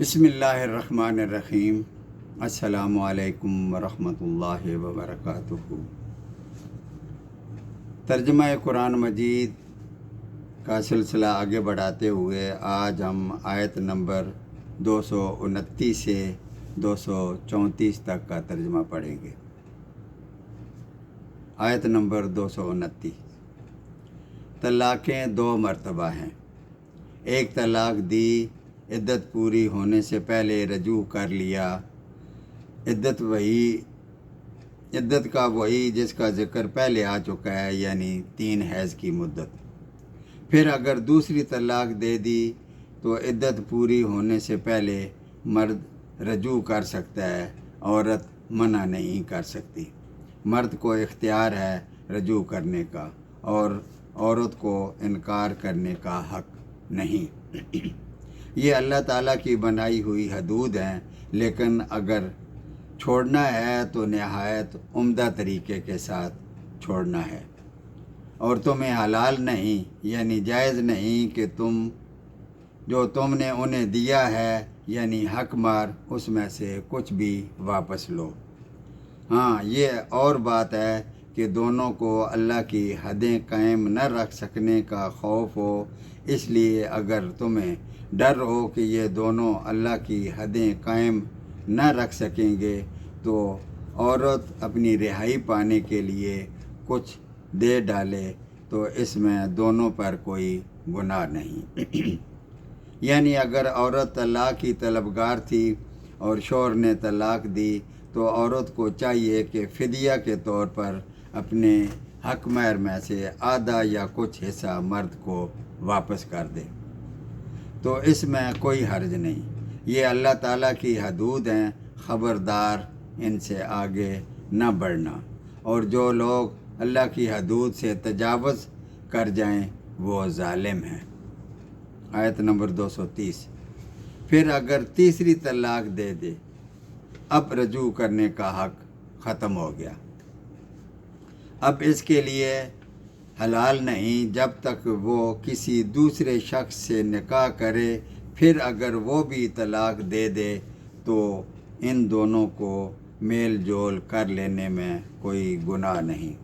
بسم اللہ الرحمن الرحیم۔ السلام علیکم ورحمۃ اللہ وبرکاتہ۔ ترجمہ قرآن مجید کا سلسلہ آگے بڑھاتے ہوئے آج ہم آیت نمبر 229 سے 234 تک کا ترجمہ پڑھیں گے۔ آیت نمبر 229۔ طلاقیں دو مرتبہ ہیں۔ ایک طلاق دی، عدت پوری ہونے سے پہلے رجوع کر لیا، عدت کا وہی جس کا ذکر پہلے آ چکا ہے، یعنی 3 حیض کی مدت۔ پھر اگر دوسری طلاق دے دی تو عدت پوری ہونے سے پہلے مرد رجوع کر سکتا ہے، عورت منع نہیں کر سکتی۔ مرد کو اختیار ہے رجوع کرنے کا اور عورت کو انکار کرنے کا حق نہیں۔ یہ اللہ تعالیٰ کی بنائی ہوئی حدود ہیں، لیکن اگر چھوڑنا ہے تو نہایت عمدہ طریقے کے ساتھ چھوڑنا ہے، اور تمہیں حلال نہیں یعنی جائز نہیں کہ جو تم نے انہیں دیا ہے یعنی حق مار اس میں سے کچھ بھی واپس لو۔ ہاں، یہ اور بات ہے کہ دونوں کو اللہ کی حدیں قائم نہ رکھ سکنے کا خوف ہو، اس لیے اگر تمہیں ڈر ہو کہ یہ دونوں اللہ کی حدیں قائم نہ رکھ سکیں گے تو عورت اپنی رہائی پانے کے لیے کچھ دے ڈالے تو اس میں دونوں پر کوئی گناہ نہیں۔ یعنی اگر عورت طلاق کی طلبگار تھی اور شوہر نے طلاق دی تو عورت کو چاہیے کہ فدیہ کے طور پر اپنے حق مہر میں سے آدھا یا کچھ حصہ مرد کو واپس کر دے، تو اس میں کوئی حرج نہیں۔ یہ اللہ تعالیٰ کی حدود ہیں، خبردار ان سے آگے نہ بڑھنا، اور جو لوگ اللہ کی حدود سے تجاوز کر جائیں وہ ظالم ہیں۔ آیت نمبر 230۔ پھر اگر تیسری طلاق دے دے، اب رجوع کرنے کا حق ختم ہو گیا۔ اب اس کے لیے حلال نہیں جب تک وہ کسی دوسرے شخص سے نکاح کرے۔ پھر اگر وہ بھی طلاق دے دے تو ان دونوں کو میل جول کر لینے میں کوئی گناہ نہیں،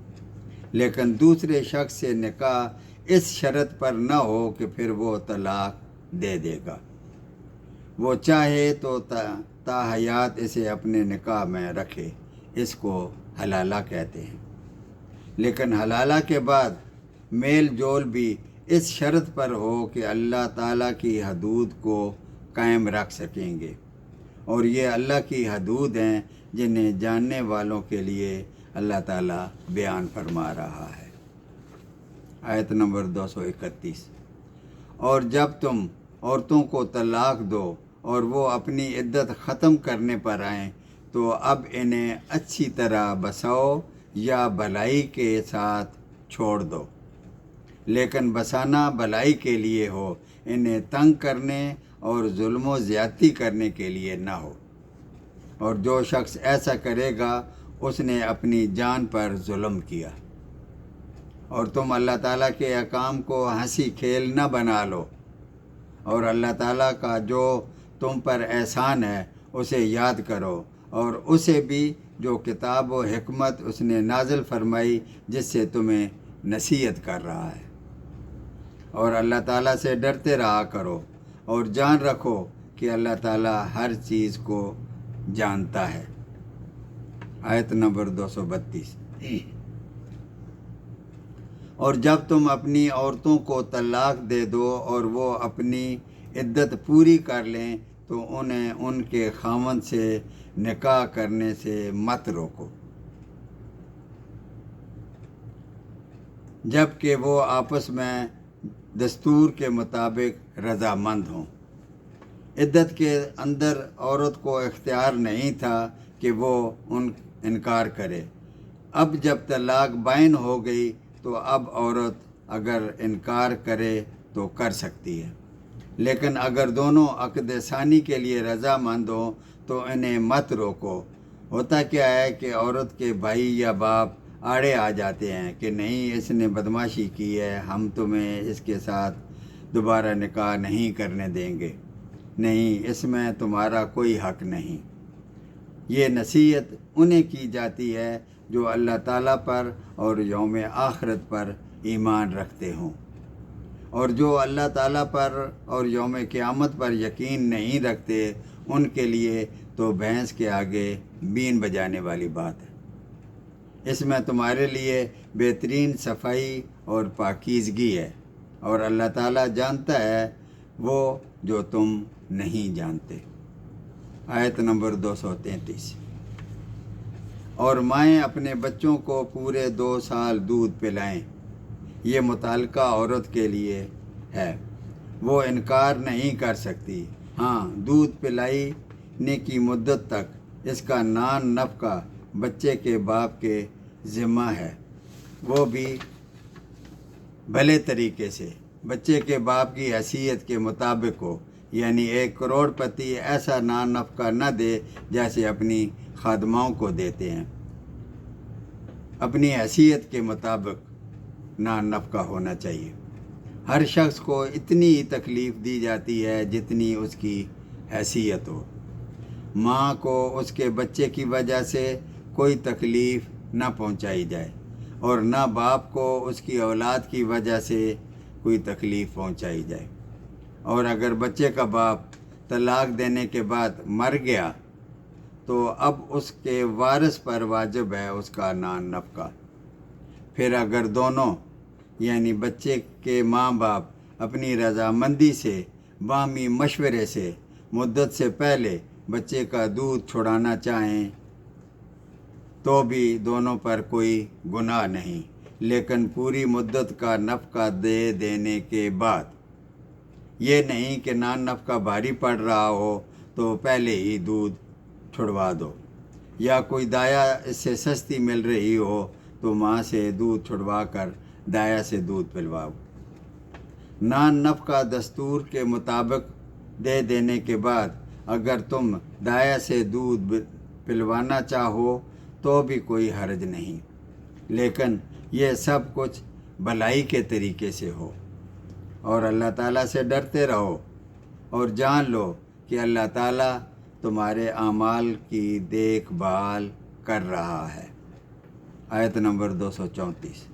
لیکن دوسرے شخص سے نکاح اس شرط پر نہ ہو کہ پھر وہ طلاق دے دے گا۔ وہ چاہے تو تا حیات اسے اپنے نکاح میں رکھے، اس کو حلالہ کہتے ہیں، لیکن حلالہ کے بعد میل جول بھی اس شرط پر ہو کہ اللہ تعالیٰ کی حدود کو قائم رکھ سکیں گے، اور یہ اللہ کی حدود ہیں جنہیں جاننے والوں کے لیے اللہ تعالیٰ بیان فرما رہا ہے۔ آیت نمبر 231۔ اور جب تم عورتوں کو طلاق دو اور وہ اپنی عدت ختم کرنے پر آئیں تو اب انہیں اچھی طرح بساؤ یا بھلائی کے ساتھ چھوڑ دو، لیکن بسانا بھلائی کے لیے ہو، انہیں تنگ کرنے اور ظلم و زیادتی کرنے کے لیے نہ ہو، اور جو شخص ایسا کرے گا اس نے اپنی جان پر ظلم کیا۔ اور تم اللہ تعالیٰ کے احکام کو ہنسی کھیل نہ بنا لو، اور اللہ تعالیٰ کا جو تم پر احسان ہے اسے یاد کرو، اور اسے بھی جو کتاب و حکمت اس نے نازل فرمائی جس سے تمہیں نصیحت کر رہا ہے، اور اللہ تعالیٰ سے ڈرتے رہا کرو، اور جان رکھو کہ اللہ تعالیٰ ہر چیز کو جانتا ہے۔ آیت نمبر 232۔ اور جب تم اپنی عورتوں کو طلاق دے دو اور وہ اپنی عدت پوری کر لیں تو انہیں ان کے خاوند سے نکاح کرنے سے مت روکو جب کہ وہ آپس میں دستور کے مطابق رضامند ہوں۔ عدت کے اندر عورت کو اختیار نہیں تھا کہ وہ انکار کرے۔ اب جب طلاق بائن ہو گئی تو اب عورت اگر انکار کرے تو کر سکتی ہے، لیکن اگر دونوں عقد ثانی کے لیے رضامند ہوں تو انہیں مت روکو۔ ہوتا کیا ہے کہ عورت کے بھائی یا باپ آڑے آ جاتے ہیں کہ نہیں، اس نے بدماشی کی ہے، ہم تمہیں اس کے ساتھ دوبارہ نکاح نہیں کرنے دیں گے۔ نہیں، اس میں تمہارا کوئی حق نہیں۔ یہ نصیحت انہیں کی جاتی ہے جو اللہ تعالیٰ پر اور یوم آخرت پر ایمان رکھتے ہوں، اور جو اللہ تعالیٰ پر اور یوم قیامت پر یقین نہیں رکھتے ان کے لیے تو بھینس کے آگے بین بجانے والی بات ہے۔ اس میں تمہارے لیے بہترین صفائی اور پاکیزگی ہے، اور اللہ تعالیٰ جانتا ہے وہ جو تم نہیں جانتے۔ آیت نمبر 233۔ اور مائیں اپنے بچوں کو پورے 2 سال دودھ پلائیں، یہ متعلقہ عورت کے لیے ہے، وہ انکار نہیں کر سکتی۔ ہاں، دودھ پلانے کی مدت تک اس کا نان نفقہ بچے کے باپ کے ذمہ ہے، وہ بھی بھلے طریقے سے بچے کے باپ کی حیثیت کے مطابق ہو، یعنی 1 کروڑ پتی ایسا نان نفقہ نہ دے جیسے اپنی خادماؤں کو دیتے ہیں۔ اپنی حیثیت کے مطابق نان نفقہ ہونا چاہیے۔ ہر شخص کو اتنی ہی تکلیف دی جاتی ہے جتنی اس کی حیثیت ہو۔ ماں کو اس کے بچے کی وجہ سے کوئی تکلیف نہ پہنچائی جائے، اور نہ باپ کو اس کی اولاد کی وجہ سے کوئی تکلیف پہنچائی جائے۔ اور اگر بچے کا باپ طلاق دینے کے بعد مر گیا تو اب اس کے وارث پر واجب ہے اس کا نان نفقہ۔ پھر اگر دونوں یعنی بچے کے ماں باپ اپنی رضامندی سے باہمی مشورے سے مدت سے پہلے بچے کا دودھ چھڑانا چاہیں تو بھی دونوں پر کوئی گناہ نہیں، لیکن پوری مدت کا نفقہ دے دینے کے بعد۔ یہ نہیں کہ نان نفقہ بھاری پڑ رہا ہو تو پہلے ہی دودھ چھڑوا دو، یا کوئی دایا اس سے سستی مل رہی ہو تو ماں سے دودھ چھڑوا کر دایا سے دودھ پلواؤ۔ نان نفقہ دستور کے مطابق دے دینے کے بعد اگر تم دایا سے دودھ پلوانا چاہو تو بھی کوئی حرج نہیں، لیکن یہ سب کچھ بھلائی کے طریقے سے ہو، اور اللہ تعالیٰ سے ڈرتے رہو، اور جان لو کہ اللہ تعالیٰ تمہارے اعمال کی دیکھ بھال کر رہا ہے۔ آیت نمبر 234۔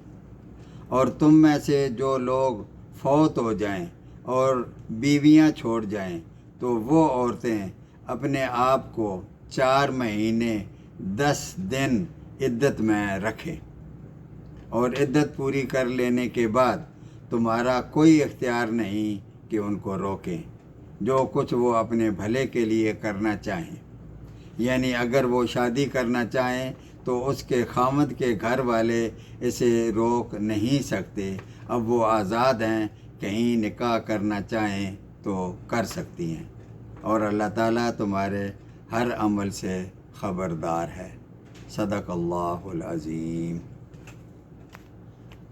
اور تم میں سے جو لوگ فوت ہو جائیں اور بیویاں چھوڑ جائیں تو وہ عورتیں اپنے آپ کو 4 مہینے 10 دن عدت میں رکھیں، اور عدت پوری کر لینے کے بعد تمہارا کوئی اختیار نہیں کہ ان کو روکیں، جو کچھ وہ اپنے بھلے کے لیے کرنا چاہیں۔ یعنی اگر وہ شادی کرنا چاہیں تو اس کے خامد کے گھر والے اسے روک نہیں سکتے، اب وہ آزاد ہیں، کہیں نکاح کرنا چاہیں تو کر سکتی ہیں، اور اللہ تعالیٰ تمہارے ہر عمل سے خبردار ہے۔ صدق اللہ العظیم۔